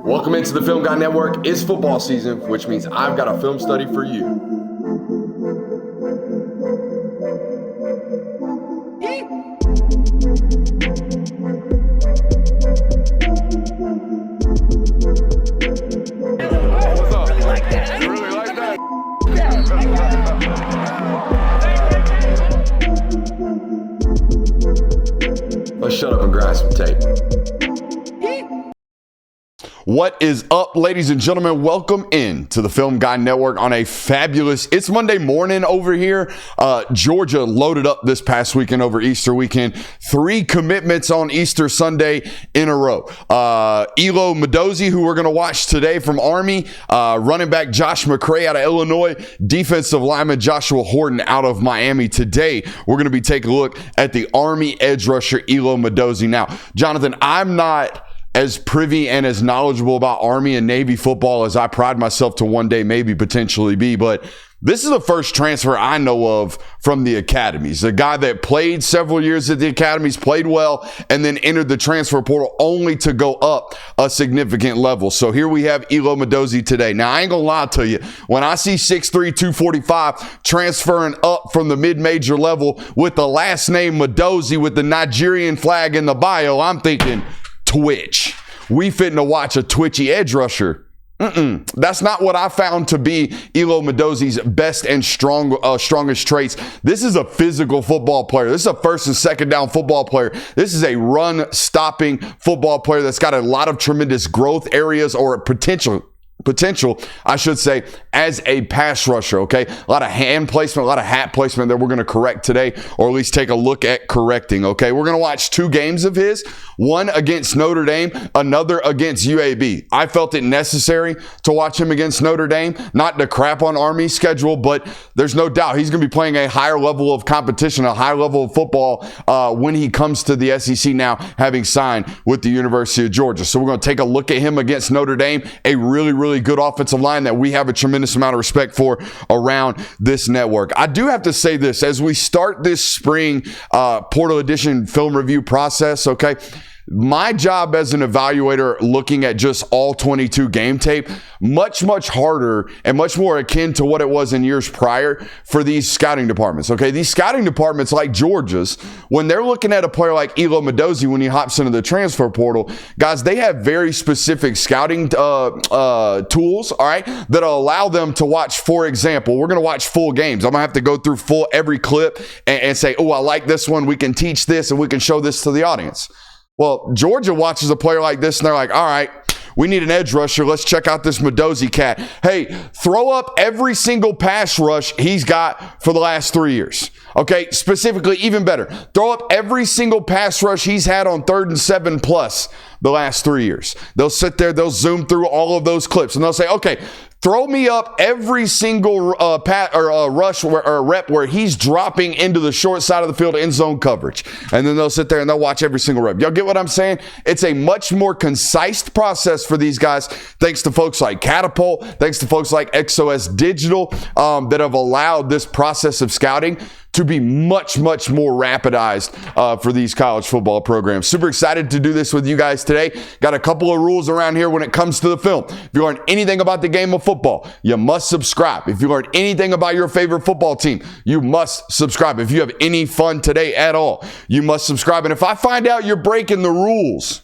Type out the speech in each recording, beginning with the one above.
Welcome into the Film Guy Network. It's football season, which means I've got a film study for you. What's up? You like that? You really like that? Let's shut up and grind some tape. What is up, ladies and gentlemen? Welcome in to the Film Guy Network on a fabulous, it's Monday morning over here. Georgia loaded up this past weekend over Easter weekend. 3 commitments on Easter Sunday in a row. Elo Modozie, who we're going to watch today from Army. Running back Josh McCray out of Illinois. Defensive lineman Joshua Horton out of Miami. Today, we're going to be taking a look at the Army edge rusher Elo Modozie. Now, Jonathan, I'm not as privy and as knowledgeable about Army and Navy football as I pride myself to one day maybe potentially be, but this is the first transfer I know of from the academies. A guy that played several years at the academies, played well, and then entered the transfer portal only to go up a significant level. So here we have Elo Modozie today. Now, I ain't gonna lie to you. When I see 6'3", 245 transferring up from the mid-major level with the last name Modozie with the Nigerian flag in the bio, I'm thinking, Twitch. We fitting to watch a twitchy edge rusher. That's not what I found to be Elo Modozie's best and strongest traits. This is a physical football player. This is a first and second down football player. This is a run-stopping football player that's got a lot of tremendous growth areas or potential, I should say, as a pass rusher, okay? A lot of hand placement, a lot of hat placement that we're going to correct today, or at least take a look at correcting, okay? We're going to watch 2 games of his, one against Notre Dame, another against UAB. I felt it necessary to watch him against Notre Dame, not to crap on Army's schedule, but there's no doubt he's going to be playing a higher level of competition, a higher level of football when he comes to the SEC now, having signed with the University of Georgia. So we're going to take a look at him against Notre Dame, a really good offensive line that we have a tremendous amount of respect for around this network. I do have to say this, as we start this spring Portal Edition film review process, okay, my job as an evaluator looking at just all 22 game tape, much harder and much more akin to what it was in years prior for these scouting departments, okay? These scouting departments like Georgia's, when they're looking at a player like Elo Modozie when he hops into the transfer portal, guys, they have very specific scouting tools, all right, that'll allow them to watch, for example, we're going to watch full games. I'm going to have to go through every clip and say, oh, I like this one. We can teach this and we can show this to the audience. Well, Georgia watches a player like this and they're like, all right, we need an edge rusher. Let's check out this Modozie cat. Hey, throw up every single pass rush he's got for the last 3 years. Okay, specifically, even better, throw up every single pass rush he's had on 3rd and 7 plus the last 3 years. They'll sit there, they'll zoom through all of those clips, and they'll say, okay, throw me up every single rush or rep where he's dropping into the short side of the field end zone coverage. And then they'll sit there and they'll watch every single rep. Y'all get what I'm saying? It's a much more concise process for these guys, thanks to folks like Catapult, thanks to folks like XOS Digital, that have allowed this process of scouting to be much more rapidized for these college football programs. Super excited to do this with you guys today. Got a couple of rules around here when it comes to the film. If you learn anything about the game of football, you must subscribe. If you learn anything about your favorite football team, you must subscribe. If you have any fun today at all, you must subscribe. And if I find out you're breaking the rules,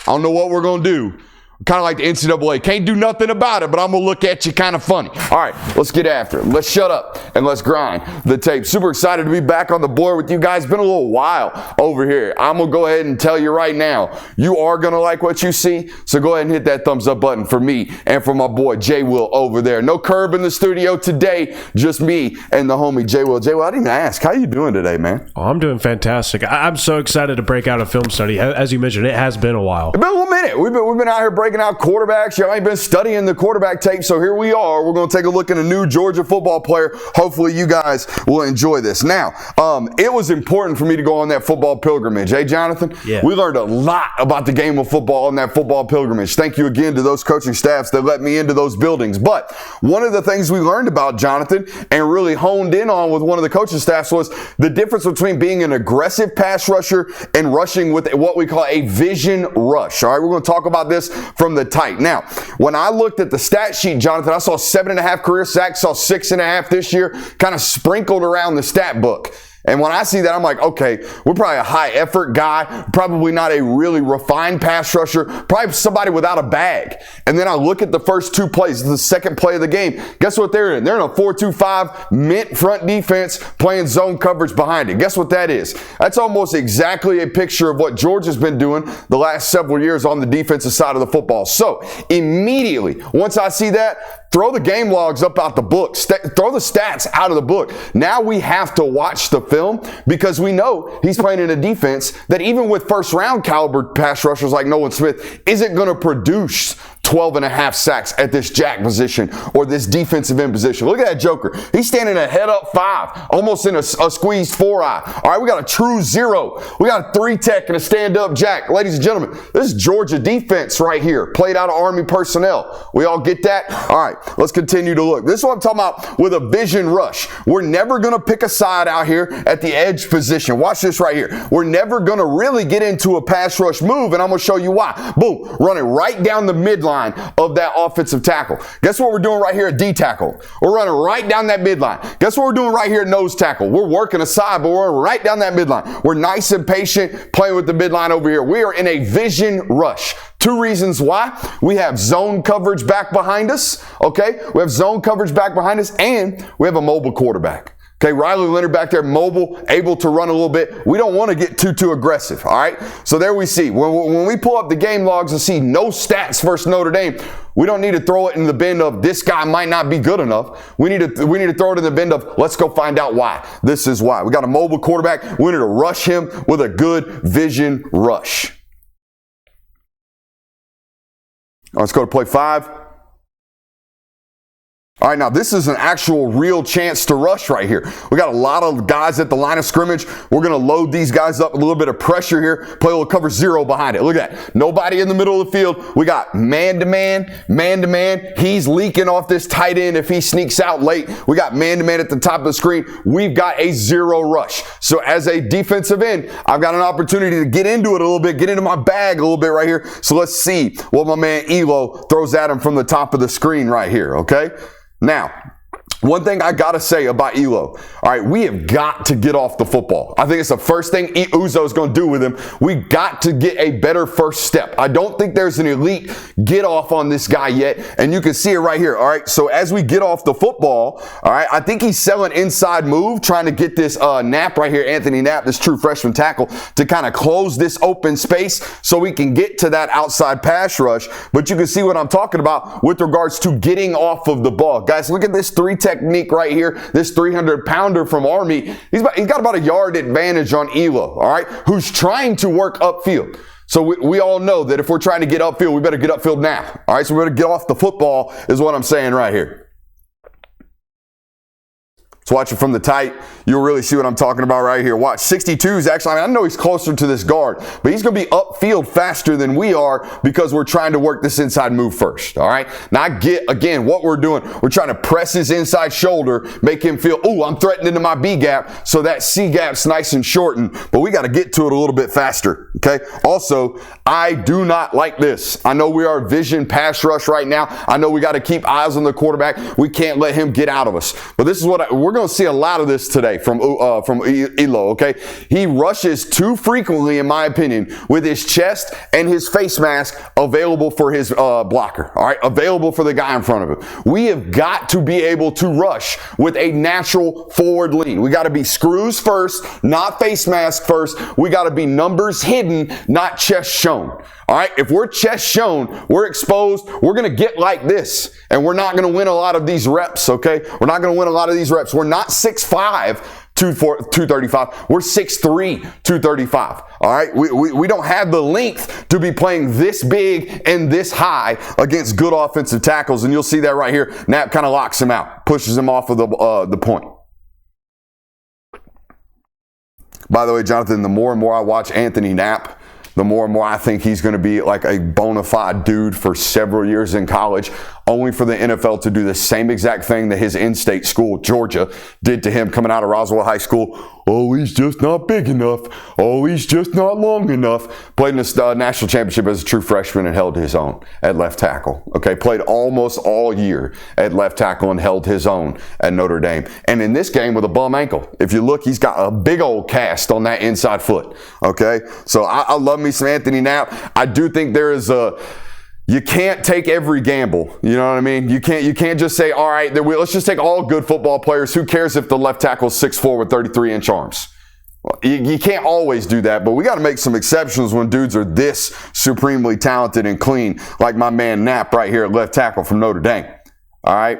I don't know what we're going to do. Kind of like the NCAA. Can't do nothing about it, but I'm going to look at you kind of funny. All right, let's get after it. Let's shut up and let's grind the tape. Super excited to be back on the board with you guys. Been a little while over here. I'm going to go ahead and tell you right now, you are going to like what you see, so go ahead and hit that thumbs up button for me and for my boy J Will over there. No Curb in the studio today, just me and the homie J Will. J Will, I didn't even ask, how you doing today, man? Oh, I'm doing fantastic. I'm so excited to break out a film study. As you mentioned, it has been a while. It's been a little minute. We've been out here breaking breaking out quarterbacks. Y'all ain't been studying the quarterback tape, so here we are. We're going to take a look at a new Georgia football player. Hopefully you guys will enjoy this. Now, it was important for me to go on that football pilgrimage. Hey, Jonathan? Yeah. We learned a lot about the game of football on that football pilgrimage. Thank you again to those coaching staffs that let me into those buildings. But one of the things we learned about, Jonathan, and really honed in on with one of the coaching staffs was the difference between being an aggressive pass rusher and rushing with what we call a vision rush. All right, we're going to talk about this from the tight. Now, when I looked at the stat sheet, Jonathan, I saw 7.5 career sacks, saw 6.5 this year, kind of sprinkled around the stat book. And when I see that, I'm like, okay, we're probably a high effort guy, probably not a really refined pass rusher, probably somebody without a bag. And then I look at the first two plays, the second play of the game. Guess what they're in? They're in a 4-2-5 mint front defense playing zone coverage behind it. Guess what that is? That's almost exactly a picture of what Georgia's been doing the last several years on the defensive side of the football. So immediately, once I see that, throw the game logs up out the book. Throw the stats out of the book. Now we have to watch the film because we know he's playing in a defense that even with first-round caliber pass rushers like Nolan Smith isn't going to produce 12.5 sacks at this jack position or this defensive end position. Look at that joker. He's standing a head up 5, almost in a squeezed 4-eye. All right, we got a true 0. We got a 3-tech and a stand-up jack. Ladies and gentlemen, this is Georgia defense right here, played out of Army personnel. We all get that? All right, let's continue to look. This is what I'm talking about with a vision rush. We're never going to pick a side out here at the edge position. Watch this right here. We're never going to really get into a pass rush move, and I'm going to show you why. Boom, running right down the midline of that offensive tackle. Guess what we're doing right here at D tackle? We're running right down that midline. Guess what we're doing right here at nose tackle? We're working aside, but we're right down that midline. We're nice and patient playing with the midline over here. We are in a vision rush. 2 reasons why. We have zone coverage back behind us. Okay. We have zone coverage back behind us and we have a mobile quarterback. Okay, Riley Leonard back there, mobile, able to run a little bit. We don't want to get too aggressive, all right? So there we see. When we pull up the game logs and see no stats versus Notre Dame, we don't need to throw it in the bin of this guy might not be good enough. We need to throw it in the bin of let's go find out why. This is why. We got a mobile quarterback. We need to rush him with a good vision rush. All right, let's go to play 5. All right, now this is an actual real chance to rush right here. We got a lot of guys at the line of scrimmage. We're going to load these guys up, a little bit of pressure here, play a little cover 0 behind it. Look at that. Nobody in the middle of the field. We got man-to-man, man-to-man. He's leaking off this tight end if he sneaks out late. We got man-to-man at the top of the screen. We've got a 0 rush. So as a defensive end, I've got an opportunity to get into it a little bit, get into my bag a little bit right here. So let's see what my man Elo throws at him from the top of the screen right here, okay? Now, one thing I got to say about Elo, all right, we have got to get off the football. I think it's the first thing Uzo is going to do with him. We got to get a better first step. I don't think there's an elite get off on this guy yet, and you can see it right here, all right? So as we get off the football, all right, I think he's selling inside move, trying to get this Knapp right here, Anthony Knapp, this true freshman tackle, to kind of close this open space so we can get to that outside pass rush. But you can see what I'm talking about with regards to getting off of the ball. Guys, look at this 3-technique right here, this 300-pounder from Army. He's got about a yard advantage on Elo, all right, who's trying to work upfield. So we all know that if we're trying to get upfield, we better get upfield now. All right, so we better get off the football is what I'm saying right here. So watch it from the tight. You'll really see what I'm talking about right here. Watch, 62 is actually, I know he's closer to this guard, but he's going to be upfield faster than we are because we're trying to work this inside move first, all right? Now, I get, again, what we're doing. We're trying to press his inside shoulder, make him feel, ooh, I'm threatening into my B gap, so that C gap's nice and shortened, but we got to get to it a little bit faster, okay? Also, I do not like this. I know we are vision pass rush right now. I know we got to keep eyes on the quarterback. We can't let him get out of us. But this is what we're going to see a lot of this today from Elo, okay? He rushes too frequently, in my opinion, with his chest and his face mask available for his blocker, all right? Available for the guy in front of him. We have got to be able to rush with a natural forward lean. We got to be screws first, not face mask first. We got to be numbers hidden, not chest shown. All right, if we're chest shown, we're exposed, we're going to get like this, and we're not going to win a lot of these reps, okay? We're not going to win a lot of these reps. We're not 6'5", 235. We're 6'3", 235. All right. We don't have the length to be playing this big and this high against good offensive tackles. And you'll see that right here. Knapp kind of locks him out, pushes him off of the point. By the way, Jonathan, the more and more I watch Anthony Knapp, the more and more I think he's going to be like a bona fide dude for several years in college, only for the NFL to do the same exact thing that his in-state school, Georgia, did to him coming out of Roswell High School. Oh, he's just not big enough. Oh, he's just not long enough. Played in the national championship as a true freshman and held his own at left tackle. Okay, played almost all year at left tackle and held his own at Notre Dame. And in this game with a bum ankle, if you look, he's got a big old cast on that inside foot. Okay, so I love me some Anthony Knapp. I do think there is you can't take every gamble. You know what I mean? You can't just say, all right, let's just take all good football players. Who cares if the left tackle is 6'4" with 33-inch arms? Well, you can't always do that, but we got to make some exceptions when dudes are this supremely talented and clean, like my man Knapp right here at left tackle from Notre Dame. All right?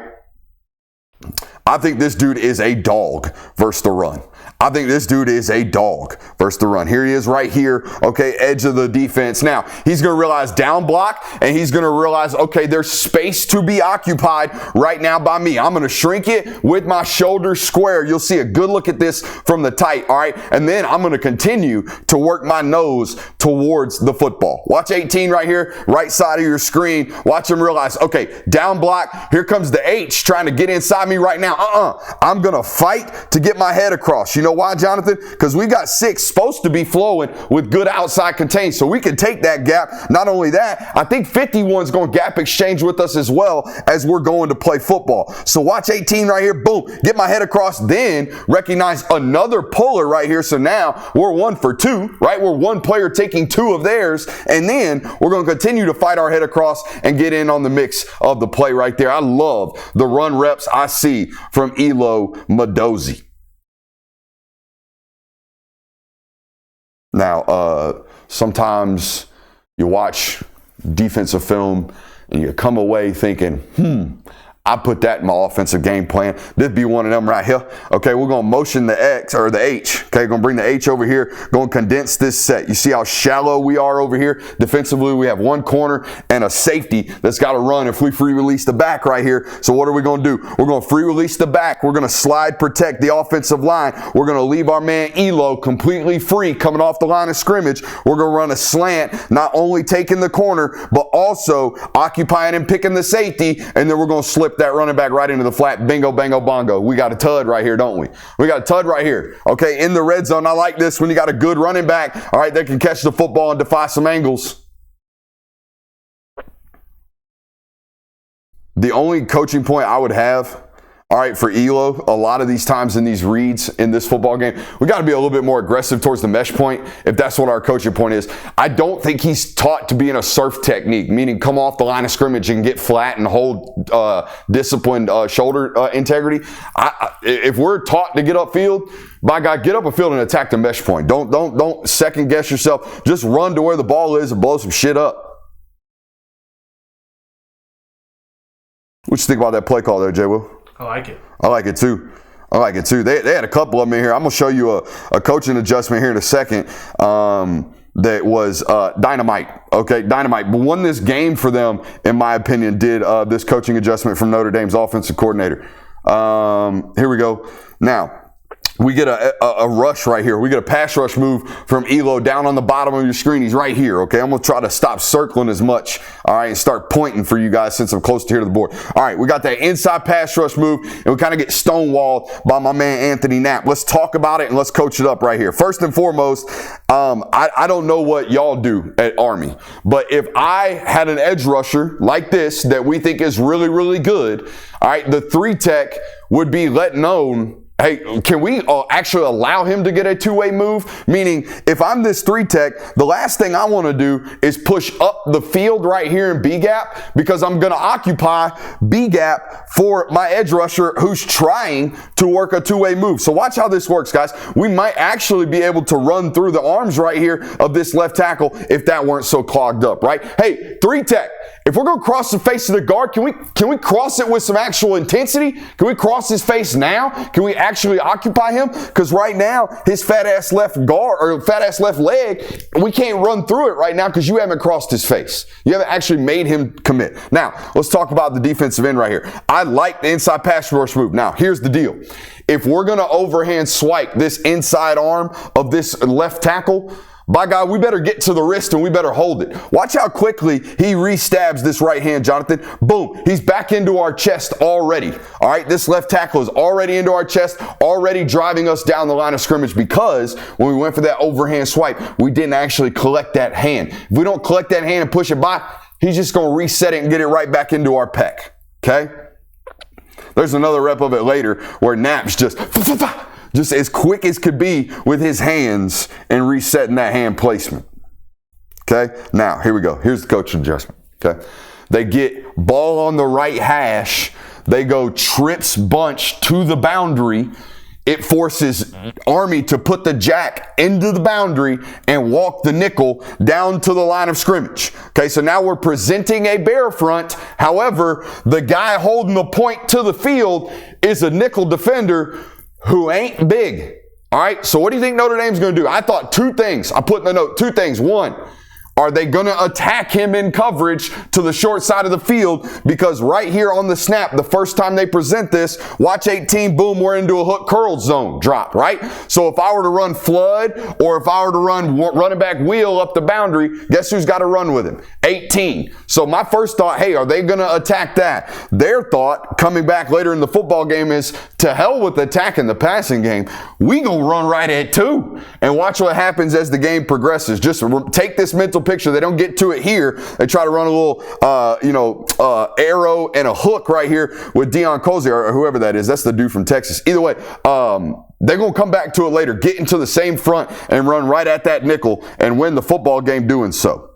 I think this dude is a dog versus the run. I think this dude is a dog versus the run. Here he is right here, okay, edge of the defense. Now, he's going to realize down block, and he's going to realize, okay, there's space to be occupied right now by me. I'm going to shrink it with my shoulders square. You'll see a good look at this from the tight, all right? And then I'm going to continue to work my nose towards the football. Watch 18 right here, right side of your screen. Watch him realize, okay, down block. Here comes the H trying to get inside me right now. I'm going to fight to get my head across. You know why, Jonathan? Because we got 6 supposed to be flowing with good outside contain, so we can take that gap. Not only that, I think 51's going to gap exchange with us as well as we're going to play football. So watch 18 right here. Boom. Get my head across. Then recognize another puller right here. So now we're 1 for 2, right? We're one player taking 2 of theirs. And then we're going to continue to fight our head across and get in on the mix of the play right there. I love the run reps I see from Elo Modozie. Now, sometimes you watch defensive film and you come away thinking, I put that in my offensive game plan. This be one of them right here. Okay, we're going to motion the X or the H. Okay, going to bring the H over here. Going to condense this set. You see how shallow we are over here? Defensively, we have one corner and a safety that's got to run if we free release the back right here. So what are we going to do? We're going to free release the back. We're going to slide protect the offensive line. We're going to leave our man Elo completely free coming off the line of scrimmage. We're going to run a slant, not only taking the corner, but also occupying and picking the safety. And then we're going to slip that running back right into the flat. Bingo, bango, bongo. We got a tud right here, don't we? We got a tud right here. Okay, in the red zone. I like this when you got a good running back. All right, they can catch the football and defy some angles. The only coaching point I would have, all right, for Elo, a lot of these times in these reads in this football game, we got to be a little bit more aggressive towards the mesh point if that's what our coaching point is. I don't think he's taught to be in a surf technique, meaning come off the line of scrimmage and get flat and hold disciplined shoulder integrity. If we're taught to get upfield, by God, get up a field and attack the mesh point. Don't second guess yourself. Just run to where the ball is and blow some shit up. What you think about that play call there, Jay Will? I like it. I like it too. I like it too. They had a couple of them in here. I'm going to show you a coaching adjustment here in a second that was dynamite. Okay, dynamite. But won this game for them, in my opinion, did this coaching adjustment from Notre Dame's offensive coordinator. Here we go. Now, we get a rush right here. We get a pass rush move from Elo down on the bottom of your screen. He's right here, okay? I'm going to try to stop circling as much, all right, and start pointing for you guys since I'm close to here to the board. All right, we got that inside pass rush move, and we kind of get stonewalled by my man Anthony Knapp. Let's talk about it, and let's coach it up right here. First and foremost, I don't know what y'all do at Army, but if I had an edge rusher like this that we think is really, really good, all right, the 3-tech would be let known, hey, can we actually allow him to get a two-way move? Meaning, if I'm this 3-tech, the last thing I want to do is push up the field right here in B-gap because I'm going to occupy B-gap for my edge rusher who's trying to work a two-way move. So watch how this works, guys. We might actually be able to run through the arms right here of this left tackle if that weren't so clogged up, right? Hey, 3-tech, If we're going to cross the face of the guard, can we cross it with some actual intensity? Can we cross his face now? Can we actually occupy him? Because right now, his fat ass left guard or fat ass left leg, we can't run through it right now because you haven't crossed his face. You haven't actually made him commit. Now, let's talk about the defensive end right here. I like the inside pass rush move. Now, here's the deal. If we're going to overhand swipe this inside arm of this left tackle, by God, we better get to the wrist and we better hold it. Watch how quickly he re-stabs this right hand, Jonathan. Boom. He's back into our chest already. All right. This left tackle is already into our chest, already driving us down the line of scrimmage because when we went for that overhand swipe, we didn't actually collect that hand. If we don't collect that hand and push it by, he's just going to reset it and get it right back into our pec. Okay. There's another rep of it later where Knapp's just as quick as could be with his hands and resetting that hand placement. Okay, now here we go. Here's the coaching adjustment. Okay, they get ball on the right hash. They go trips bunch to the boundary. It forces Army to put the jack into the boundary and walk the nickel down to the line of scrimmage. Okay, so now we're presenting a bear front. However, the guy holding the point to the field is a nickel defender who ain't big. All right, so what do you think Notre Dame's going to do? I thought two things. I put in the note, two things. One, are they going to attack him in coverage to the short side of the field? Because right here on the snap, the first time they present this, watch 18, boom, we're into a hook curl zone drop, right? So if I were to run flood or if I were to run running back wheel up the boundary, guess who's got to run with him? 18. So my first thought, hey, are they going to attack that? Their thought coming back later in the football game is to hell with attacking the passing game. We going to run right at 2 and watch what happens as the game progresses. Just take this mental picture. They don't get to it here. They try to run a little, arrow and a hook right here with Deion Colzie or whoever that is. That's the dude from Texas. Either way, they're going to come back to it later, get into the same front and run right at that nickel and win the football game doing so.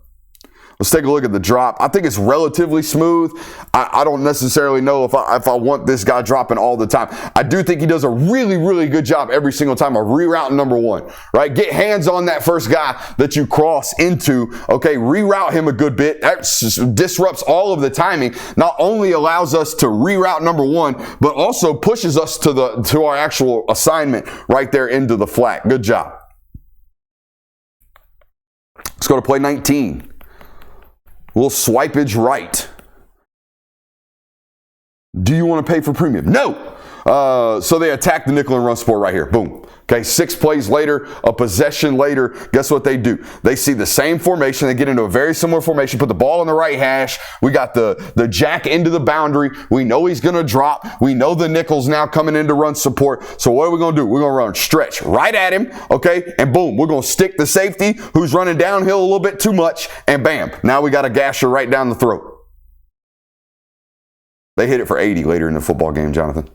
Let's take a look at the drop. I think it's relatively smooth. I don't necessarily know if I want this guy dropping all the time. I do think he does a really, really good job every single time of rerouting number one, right? Get hands on that first guy that you cross into, okay? Reroute him a good bit. That disrupts all of the timing. Not only allows us to reroute number one, but also pushes us to our actual assignment right there into the flat. Good job. Let's go to play 19. A little swipage right. Do you want to pay for premium? No. So they attack the nickel and run sport right here. Boom. Okay, 6 plays later, a possession later, guess what they do? They see the same formation. They get into a very similar formation, put the ball on the right hash. We got the jack into the boundary. We know he's going to drop. We know the nickel's now coming in to run support. So what are we going to do? We're going to run stretch right at him, okay? And boom, we're going to stick the safety who's running downhill a little bit too much, and bam, now we got a gasher right down the throat. They hit it for 80 later in the football game, Jonathan.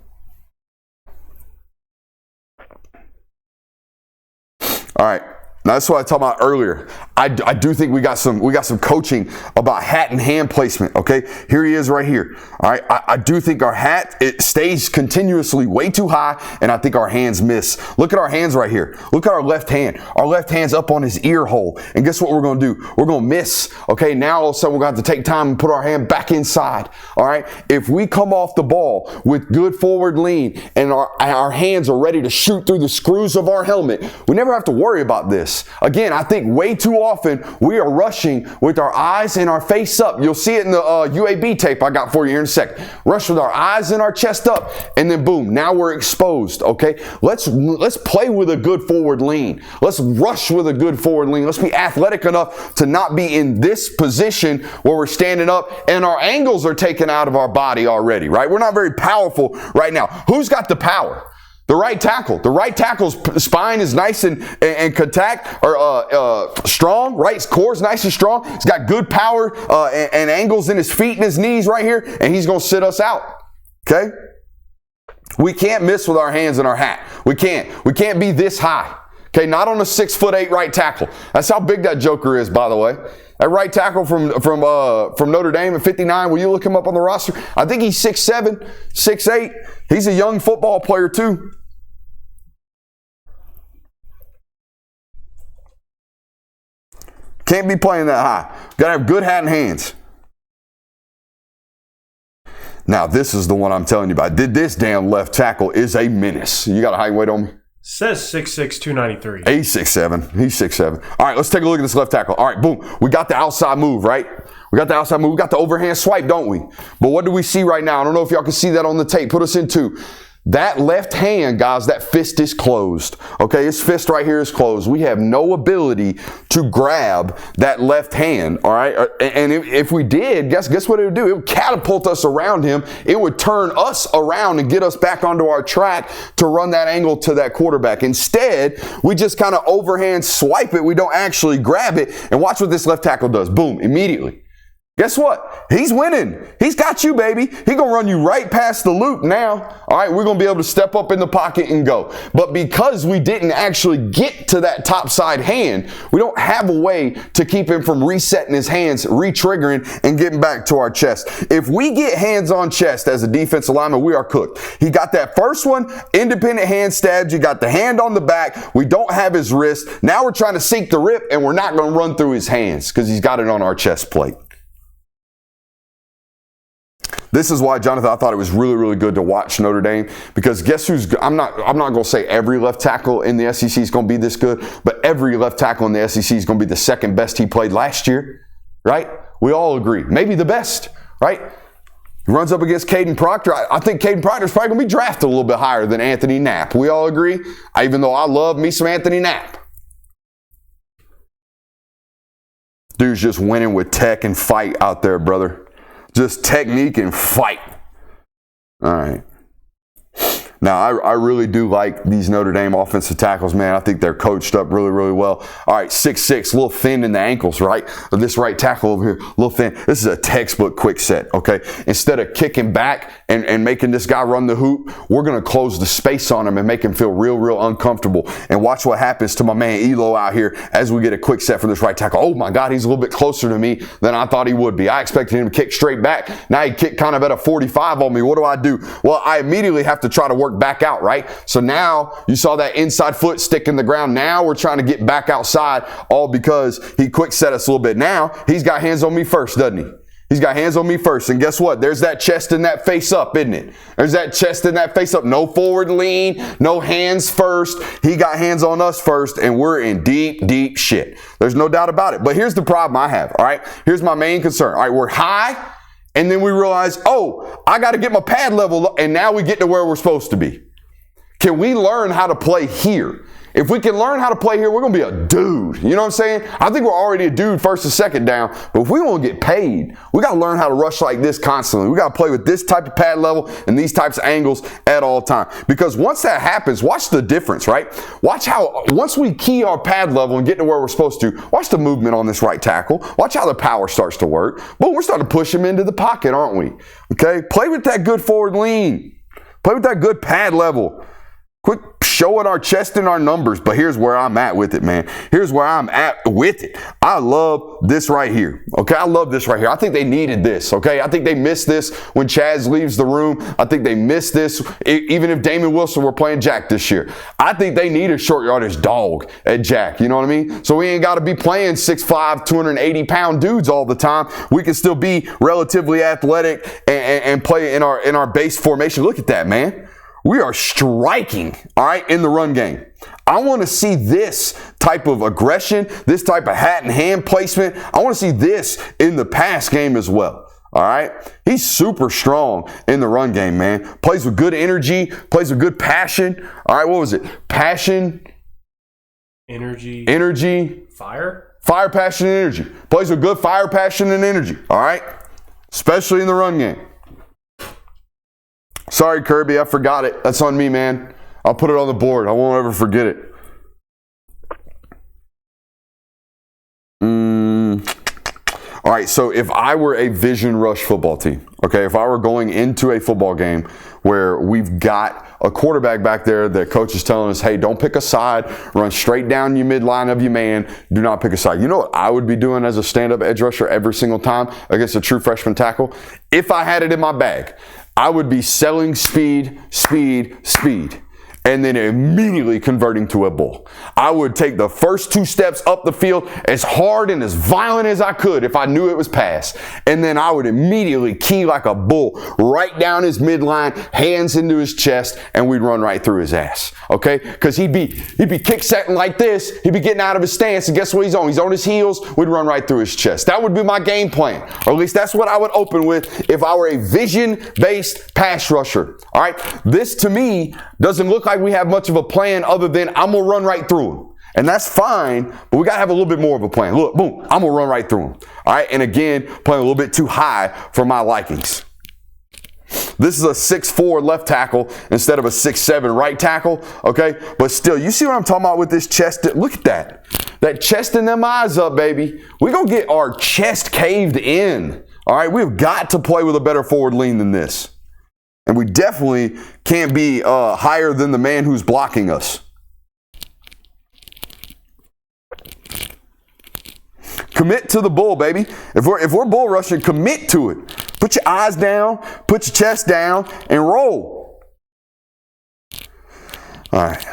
All right. Now that's what I talked about earlier. I do think we got some coaching about hat and hand placement. Okay, here he is right here. All right, I do think our hat, it stays continuously way too high, and I think our hands miss. Look at our hands right here. Look at our left hand. Our left hand's up on his ear hole, and guess what we're going to do? We're going to miss. Okay, now all of a sudden we're going to have to take time and put our hand back inside. All right, if we come off the ball with good forward lean and our hands are ready to shoot through the screws of our helmet, we never have to worry about this. Again, I think way too often we are rushing with our eyes and our face up. You'll see it in the UAB tape I got for you here in a second. Rush with our eyes and our chest up, and then boom, now we're exposed, okay? Let's play with a good forward lean. Let's rush with a good forward lean. Let's be athletic enough to not be in this position where we're standing up and our angles are taken out of our body already, right? We're not very powerful right now. Who's got the power? The right tackle. The right tackle's spine is nice and contact or strong. Right core's nice and strong. He's got good power and angles in his feet and his knees right here, and he's going to sit us out. Okay? We can't miss with our hands in our hat. We can't. We can't be this high. Okay? Not on a 6'8" right tackle. That's how big that joker is, by the way. That right tackle from Notre Dame at 59, will you look him up on the roster? I think he's 6'7", 6'8". He's a young football player too. Can't be playing that high. Got to have good hat and hands. Now, this is the one I'm telling you about. This damn left tackle is a menace. You got a height and weight on me? Says 6'6", 293. He's 6'7". He's 6'7". All right, let's take a look at this left tackle. All right, boom. We got the outside move, right? We got the outside move. We got the overhand swipe, don't we? But what do we see right now? I don't know if y'all can see that on the tape. Put us in two. That left hand, guys, that fist is closed. Okay, his fist right here is closed. We have no ability to grab that left hand, all right? And if we did, guess what it would do? It would catapult us around him. It would turn us around and get us back onto our track to run that angle to that quarterback. Instead, we just kind of overhand swipe it. We don't actually grab it. And watch what this left tackle does. Boom, immediately. Guess what? He's winning. He's got you, baby. He's going to run you right past the loop now. All right, we're going to be able to step up in the pocket and go. But because we didn't actually get to that top side hand, we don't have a way to keep him from resetting his hands, re-triggering, and getting back to our chest. If we get hands on chest as a defensive lineman, we are cooked. He got that first one, independent hand stabs. You got the hand on the back. We don't have his wrist. Now we're trying to sink the rip, and we're not going to run through his hands because he's got it on our chest plate. This is why, Jonathan, I thought it was really, really good to watch Notre Dame, because guess who's, I'm not going to say every left tackle in the SEC is going to be this good, but every left tackle in the SEC is going to be the second best he played last year, right? We all agree. Maybe the best, right? He runs up against Caden Proctor. I think Caden Proctor is probably going to be drafted a little bit higher than Anthony Knapp. We all agree? Even though I love me some Anthony Knapp. Dude's just winning with tech and fight out there, brother. Just technique and fight. All right. Now, I really do like these Notre Dame offensive tackles, man. I think they're coached up really, really well. All right, 6'6", a little thin in the ankles, right? This right tackle over here, a little thin. This is a textbook quick set, okay? Instead of kicking back and making this guy run the hoop, we're going to close the space on him and make him feel real, real uncomfortable. And watch what happens to my man Elo out here as we get a quick set for this right tackle. Oh, my God, he's a little bit closer to me than I thought he would be. I expected him to kick straight back. Now he kicked kind of at a 45 on me. What do? Well, I immediately have to try to work back out, right? So now you saw that inside foot stick in the ground. Now we're trying to get back outside, all because he quick set us a little bit. Now he's got hands on me first, doesn't he? He's got hands on me first. And guess what? There's that chest and that face up, isn't it? There's that chest and that face up. No forward lean, no hands first. He got hands on us first, and we're in deep, deep shit. There's no doubt about it. But here's the problem I have, all right? Here's my main concern. All right, we're high, and then we realize, oh, I got to get my pad level up, and now we get to where we're supposed to be. Can we learn how to play here? If we can learn how to play here, we're going to be a dude. You know what I'm saying? I think we're already a dude first and second down, but if we want to get paid, we got to learn how to rush like this constantly. We got to play with this type of pad level and these types of angles at all time. Because once that happens, watch the difference, right? Watch how, once we key our pad level and get to where we're supposed to, watch the movement on this right tackle. Watch how the power starts to work. Boom, we're starting to push him into the pocket, aren't we? Okay? Play with that good forward lean. Play with that good pad level. Quit showing our chest and our numbers, but here's where I'm at with it, man. Here's where I'm at with it. I love this right here, okay? I love this right here. I think they needed this, okay? I think they missed this when Chaz leaves the room. I think they missed this even if Damon Wilson were playing Jack this year. I think they need a short yardage dog at Jack, you know what I mean? So we ain't got to be playing 6'5", 280-pound dudes all the time. We can still be relatively athletic and play in our base formation. Look at that, man. We are striking, all right, in the run game. I want to see this type of aggression, this type of hat and hand placement. I want to see this in the pass game as well, all right? He's super strong in the run game, man. Plays with good energy, plays with good passion. All right, what was it? Passion. Energy. Fire, passion, and energy. Plays with good fire, passion, and energy, all right? Especially in the run game. Sorry, Kirby, I forgot it. That's on me, man. I'll put it on the board. I won't ever forget it. All right, so if I were a vision rush football team, okay, if I were going into a football game where we've got a quarterback back there that coach is telling us, hey, don't pick a side, run straight down your midline of your man, do not pick a side. You know what I would be doing as a stand-up edge rusher every single time against a true freshman tackle? If I had it in my bag, I would be selling speed. and then immediately converting to a bull. I would take the first 2 steps up the field as hard and as violent as I could if I knew it was pass. And then I would immediately key like a bull right down his midline, hands into his chest, and we'd run right through his ass. Okay? Because he'd be kick-setting like this. He'd be getting out of his stance, and guess what he's on? He's on his heels. We'd run right through his chest. That would be my game plan. Or at least that's what I would open with if I were a vision-based pass rusher. All right? This, to me, doesn't look like we have much of a plan other than I'm going to run right through him. And that's fine, but we got to have a little bit more of a plan. Look, boom, I'm going to run right through him. All right? And again, playing a little bit too high for my likings. This is a 6'4" left tackle instead of a 6'7" right tackle, okay? But still, you see what I'm talking about with this chest? Look at that. That chest and them eyes up, baby. We're going to get our chest caved in, all right? We've got to play with a better forward lean than this. And we definitely can't be higher than the man who's blocking us. Commit to the bull, baby. If we're bull rushing, commit to it. Put your eyes down, put your chest down, and roll. All right.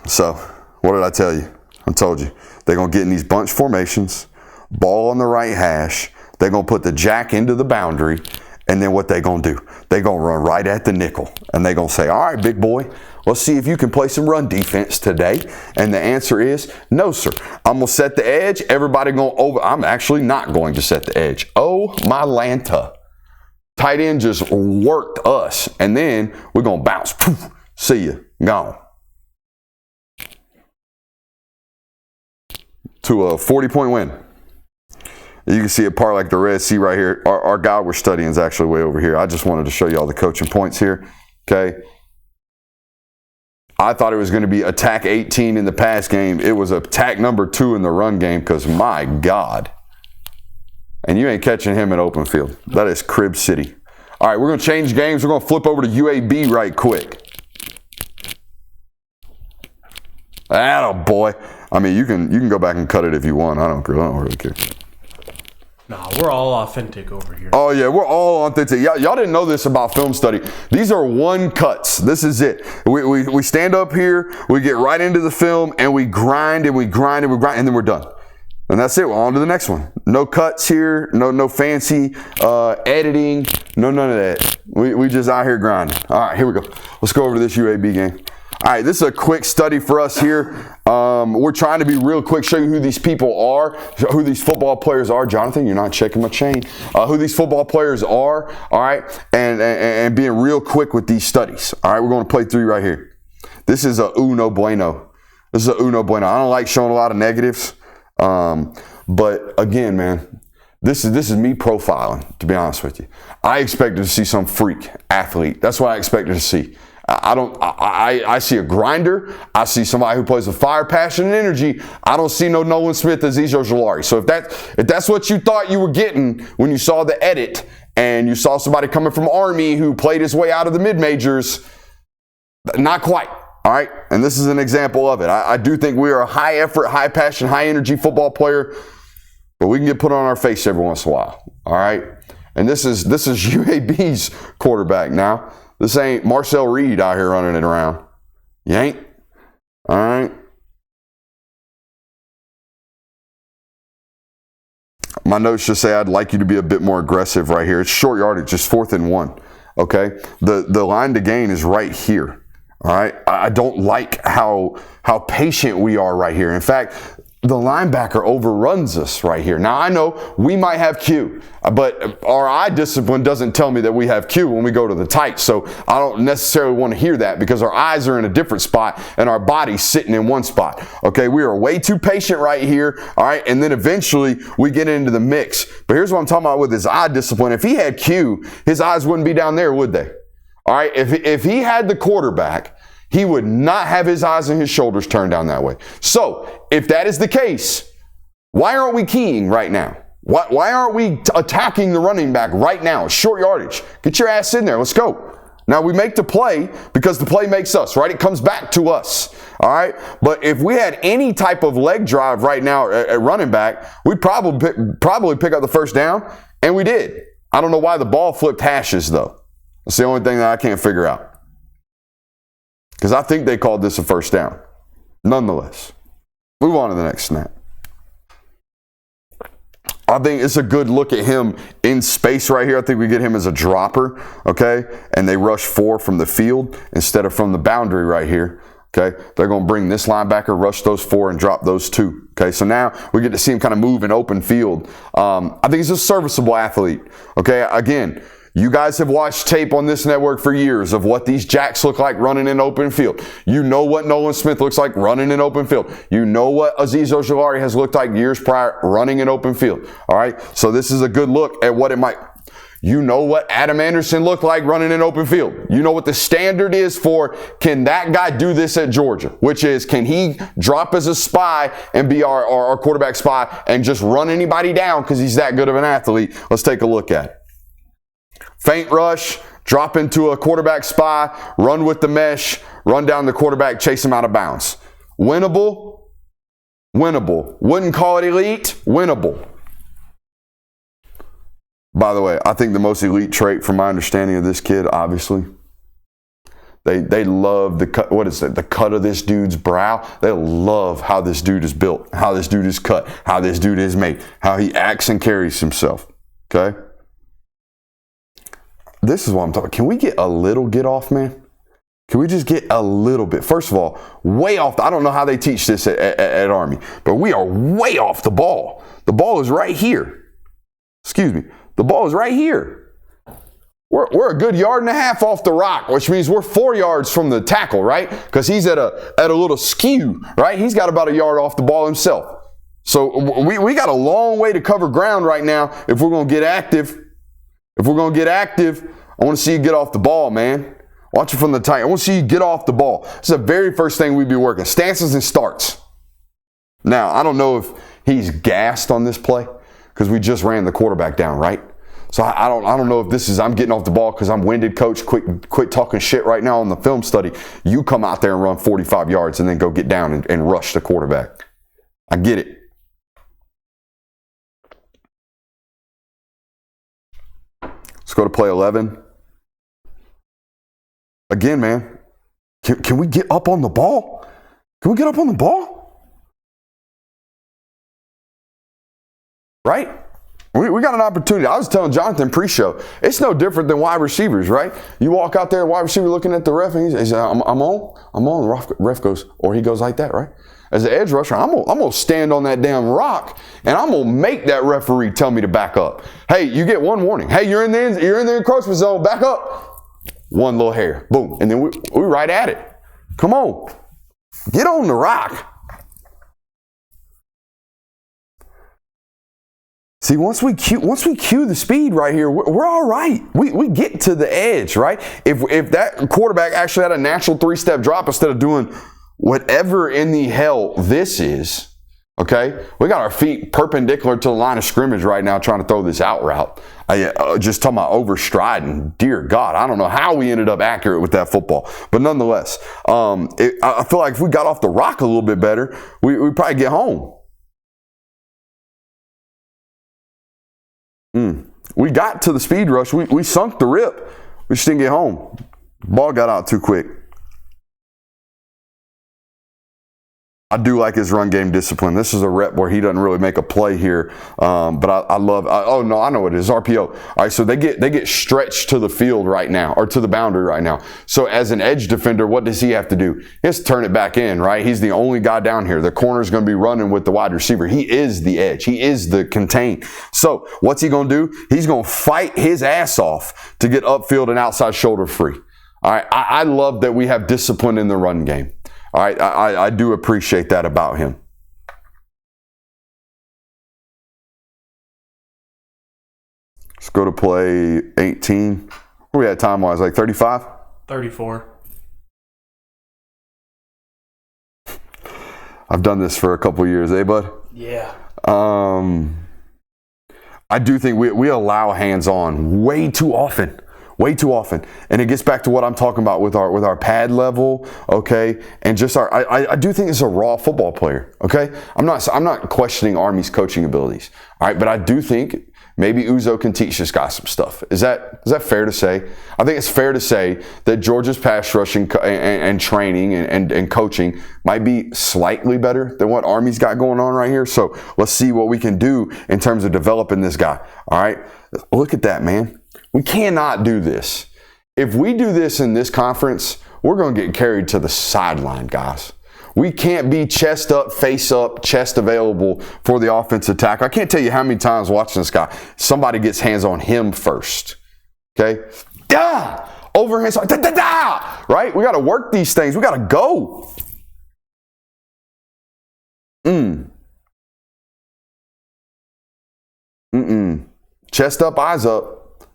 So, what did I tell you? I told you. They're going to get in these bunch formations, ball on the right hash. They're going to put the jack into the boundary. And then what they going to do? They're going to run right at the nickel. And they're going to say, all right, big boy, let's see if you can play some run defense today. And the answer is, no, sir. I'm going to set the edge. Everybody going over. I'm actually not going to set the edge. Oh, my Lanta. Tight end just worked us. And then we're going to bounce. Poof, see you. Gone. To a 40-point win. You can see a part like the Red Sea right here. Our guy we're studying is actually way over here. I just wanted to show you all the coaching points here. Okay. I thought it was going to be attack 18 in the pass game. It was attack number 2 in the run game because, my God. And you ain't catching him in open field. That is Crib City. All right, we're going to change games. We're going to flip over to UAB right quick. Attaboy. I mean, you can go back and cut it if you want. I don't really care. Nah, we're all authentic over here. Oh, yeah, we're all authentic. Y'all didn't know this about film study. These are one cuts. This is it. We stand up here, we get right into the film, and we grind and we grind and we grind, and then we're done. And that's it. We're on to the next one. No cuts here. No fancy editing. None of that. We just out here grinding. All right, here we go. Let's go over to this UAB game. All right, this is a quick study for us here. We're trying to be real quick, show you who these people are, who these football players are. Jonathan, you're not checking my chain. Who these football players are, all right, and being real quick with these studies. All right, we're going to play 3 right here. This is a uno bueno. This is a uno bueno. I don't like showing a lot of negatives, but again, man, this is me profiling, to be honest with you. I expected to see some freak athlete. That's what I expected to see. I see a grinder. I see somebody who plays with fire, passion, and energy. I don't see no Nolan Smith, Azeez Ojulari. So if that's what you thought you were getting when you saw the edit and you saw somebody coming from Army who played his way out of the mid-majors, not quite. All right. And this is an example of it. I do think we are a high effort, high passion, high energy football player, but we can get put on our face every once in a while. All right. And this is UAB's quarterback now. This ain't Marcel Reed out here running it around. You ain't? All right. My notes just say I'd like you to be a bit more aggressive right here. It's short yardage, just 4th and 1. Okay? The line to gain is right here. All right? I don't like how patient we are right here. In fact, the linebacker overruns us right here. Now, I know we might have Q, but our eye discipline doesn't tell me that we have Q when we go to the tight. So I don't necessarily want to hear that because our eyes are in a different spot and our body's sitting in one spot. Okay, we are way too patient right here. All right, and then eventually we get into the mix. But here's what I'm talking about with his eye discipline. If he had Q, his eyes wouldn't be down there, would they? All right, if he had the quarterback, he would not have his eyes and his shoulders turned down that way. So, if that is the case, why aren't we keying right now? Why aren't we attacking the running back right now? Short yardage. Get your ass in there. Let's go. Now, we make the play because the play makes us, right? It comes back to us, all right? But if we had any type of leg drive right now at running back, we'd probably pick up the first down, and we did. I don't know why the ball flipped hashes, though. That's the only thing that I can't figure out. because I think they called this a first down. Nonetheless, move on to the next snap. I think it's a good look at him in space right here. I think we get him as a dropper, okay? And they rush 4 from the field instead of from the boundary right here, okay? They're going to bring this linebacker, rush those 4, and drop those 2, okay? So now we get to see him kind of move in open field. I think he's a serviceable athlete, okay? Again, you guys have watched tape on this network for years of what these jacks look like running in open field. You know what Nolan Smith looks like running in open field. You know what Azeez Ojulari has looked like years prior running in open field. All right. So this is a good look at what it might. You know what Adam Anderson looked like running in open field. You know what the standard is for, can that guy do this at Georgia? Which is, can he drop as a spy and be our quarterback spy and just run anybody down because he's that good of an athlete? Let's take a look at it. Feint rush, drop into a quarterback spy, run with the mesh, run down the quarterback, chase him out of bounds. Winnable? Winnable. Wouldn't call it elite? Winnable. By the way, I think the most elite trait from my understanding of this kid, obviously, they love the cut. What is it? The cut of this dude's brow. They love how this dude is built, how this dude is cut, how this dude is made, how he acts and carries himself. Okay? This is what I'm talking about. Can we get a little get off, man? Can we just get a little bit? First of all, way off. I don't know how they teach this at Army, but we are way off the ball. The ball is right here. Excuse me. The ball is right here. We're a good 1.5 yards off the rock, which means we're 4 yards from the tackle, right? Because he's at a little skew, right? He's got about 1 yard off the ball himself. So we got a long way to cover ground right now if we're going to get active. If we're going to get active, I want to see you get off the ball, man. Watch it from the tight. I want to see you get off the ball. This is the very first thing we'd be working. Stances and starts. Now, I don't know if he's gassed on this play because we just ran the quarterback down, right? So I don't know if this is I'm getting off the ball because I'm winded, coach. Quit talking shit right now on the film study. You come out there and run 45 yards and then go get down and rush the quarterback. I get it. Let's go to play 11. Again, man, can we get up on the ball? Can we get up on the ball? Right? We got an opportunity. I was telling Jonathan pre-show, it's no different than wide receivers, right? You walk out there, wide receiver looking at the ref, and he says, I'm on. The ref goes, or he goes like that, right? As an edge rusher, I'm gonna stand on that damn rock, and I'm gonna make that referee tell me to back up. Hey, you get one warning. Hey, you're in the encroachment zone. Back up. One little hair, boom, and then we right at it. Come on, get on the rock. See, once we cue the speed right here, we're all right. We get to the edge, right? If that quarterback actually had a natural 3-step drop instead of doing whatever in the hell this is, okay? We got our feet perpendicular to the line of scrimmage right now trying to throw this out route. Just talking about overstriding. Dear God, I don't know how we ended up accurate with that football. But nonetheless, I feel like if we got off the rock a little bit better, we'd probably get home. We got to the speed rush. We sunk the rip. We just didn't get home. Ball got out too quick. I do like his run game discipline. This is a rep where he doesn't really make a play here, but I love. I know what it is. RPO. All right, so they get stretched to the field right now, or to the boundary right now. So as an edge defender, what does he have to do? He has to turn it back in, right? He's the only guy down here. The corner's going to be running with the wide receiver. He is the edge. He is the contain. So what's he going to do? He's going to fight his ass off to get upfield and outside shoulder free. All right, I love that we have discipline in the run game. All right, I do appreciate that about him. Let's go to play 18. Where we at time-wise? Like 35? 34. I've done this for a couple years, eh, bud? Yeah. I do think we allow hands-on way too often. Way too often. And it gets back to what I'm talking about with our pad level, okay? And just I do think it's a raw football player, okay? I'm not questioning Army's coaching abilities, all right? But I do think maybe Uzo can teach this guy some stuff. Is that fair to say? I think it's fair to say that Georgia's pass rushing and training and coaching might be slightly better than what Army's got going on right here. So let's see what we can do in terms of developing this guy. All right, look at that, man. We cannot do this. If we do this in this conference, we're going to get carried to the sideline, guys. We can't be chest up, face up, chest available for the offensive tackle. I can't tell you how many times watching this guy, somebody gets hands on him first. Okay? Yeah! Overhand, da, da, da! Right? We got to work these things. We got to go. Chest up, eyes up.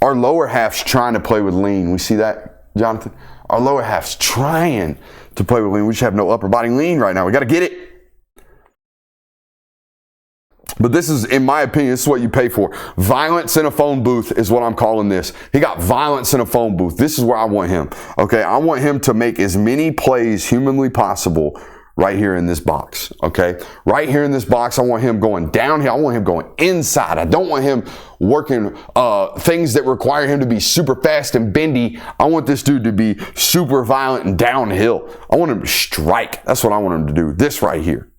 Our lower half's trying to play with lean. We see that, Jonathan? Our lower half's trying to play with lean. We just have no upper body lean right now. We got to get it. But this is, in my opinion, this is what you pay for. Violence in a phone booth is what I'm calling this. He got violence in a phone booth. This is where I want him. Okay, I want him to make as many plays humanly possible right here in this box. Okay, right here in this box, I want him going downhill. I want him going inside. I don't want him working things that require him to be super fast and bendy. I want this dude to be super violent and downhill. I want him to strike. That's what I want him to do. This right here.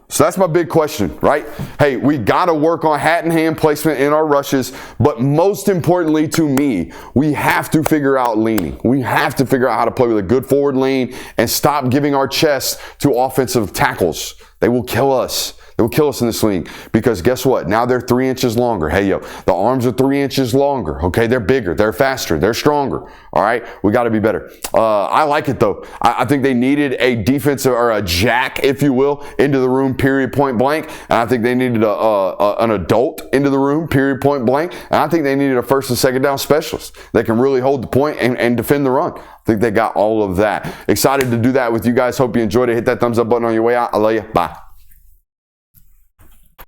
So that's my big question, right? Hey, we got to work on hat and hand placement in our rushes, but most importantly to me, we have to figure out leaning. We have to figure out how to play with a good forward lean and stop giving our chest to offensive tackles. They will kill us. They will kill us in this league because guess what? Now they're 3 inches longer. Hey, yo, the arms are 3 inches longer. Okay, they're bigger, they're faster, they're stronger. All right, we got to be better. I like it though. I think they needed a defensive or a jack, if you will, into the room, period, point blank. And I think they needed an adult into the room, period, point blank. And I think they needed a first and second down specialist that can really hold the point and defend the run. I think they got all of that. Excited to do that with you guys. Hope you enjoyed it. Hit that thumbs up button on your way out. I love you. Bye.